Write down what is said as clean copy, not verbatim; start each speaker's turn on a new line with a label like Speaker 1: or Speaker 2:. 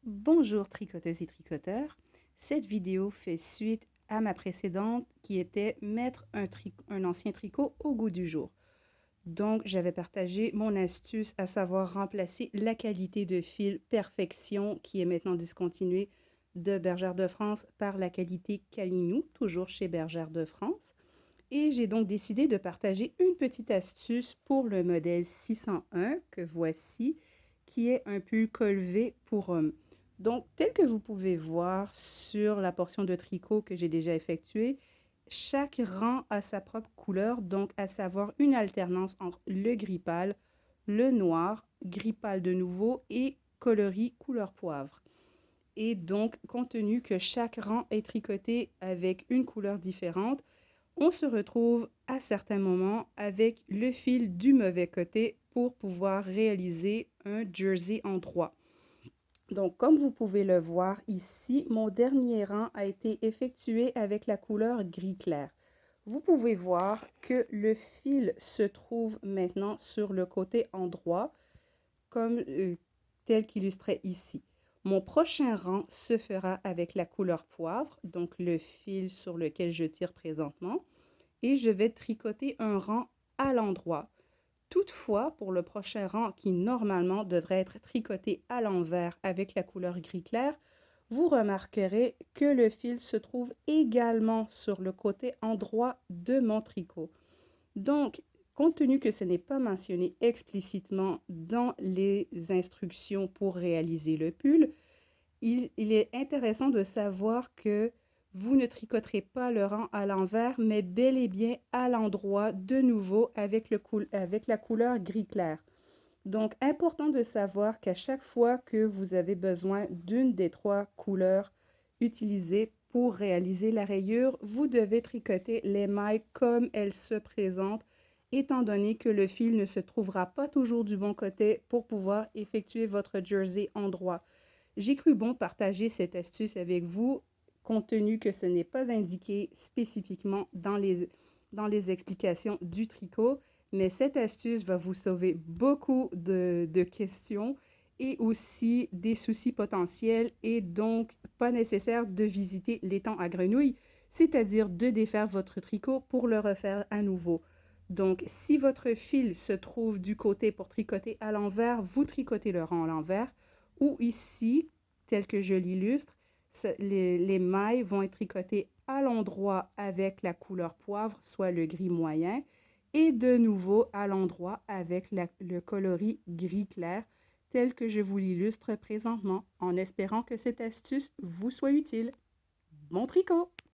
Speaker 1: Bonjour tricoteuses et tricoteurs. Cette vidéo fait suite à ma précédente qui était mettre un ancien tricot au goût du jour. Donc, j'avais partagé mon astuce à savoir remplacer la qualité de fil Perfection qui est maintenant discontinuée de Bergère de France par la qualité Calinou, toujours chez Bergère de France. Et j'ai donc décidé de partager une petite astuce pour le modèle 601 que voici, qui est un pull col V pour homme. Donc, tel que vous pouvez voir sur la portion de tricot que j'ai déjà effectuée, chaque rang a sa propre couleur, donc à savoir une alternance entre le gris pâle, le noir, gris pâle de nouveau et coloris couleur poivre. Et donc, compte tenu que chaque rang est tricoté avec une couleur différente, on se retrouve à certains moments avec le fil du mauvais côté pour pouvoir réaliser un jersey en droit. Donc, comme vous pouvez le voir ici, mon dernier rang a été effectué avec la couleur gris clair. Vous pouvez voir que le fil se trouve maintenant sur le côté endroit, comme tel qu'illustré ici. Mon prochain rang se fera avec la couleur poivre, donc le fil sur lequel je tire présentement, et je vais tricoter un rang à l'endroit. Toutefois, pour le prochain rang qui normalement devrait être tricoté à l'envers avec la couleur gris clair, vous remarquerez que le fil se trouve également sur le côté endroit de mon tricot. Donc, compte tenu que ce n'est pas mentionné explicitement dans les instructions pour réaliser le pull, il est intéressant de savoir que vous ne tricoterez pas le rang à l'envers, mais bel et bien à l'endroit, de nouveau avec la couleur gris clair. Donc, important de savoir qu'à chaque fois que vous avez besoin d'une des trois couleurs utilisées pour réaliser la rayure, vous devez tricoter les mailles comme elles se présentent, étant donné que le fil ne se trouvera pas toujours du bon côté pour pouvoir effectuer votre jersey en droit. J'ai cru bon partager cette astuce avec vous, compte tenu que ce n'est pas indiqué spécifiquement dans les explications du tricot, mais cette astuce va vous sauver beaucoup de questions et aussi des soucis potentiels et donc pas nécessaire de visiter l'étang à grenouilles, c'est-à-dire de défaire votre tricot pour le refaire à nouveau. Donc, si votre fil se trouve du côté pour tricoter à l'envers, vous tricotez le rang à l'envers. Ou ici, tel que je l'illustre, les mailles vont être tricotées à l'endroit avec la couleur poivre, soit le gris moyen, et de nouveau à l'endroit avec le coloris gris clair, tel que je vous l'illustre présentement, en espérant que cette astuce vous soit utile. Bon tricot!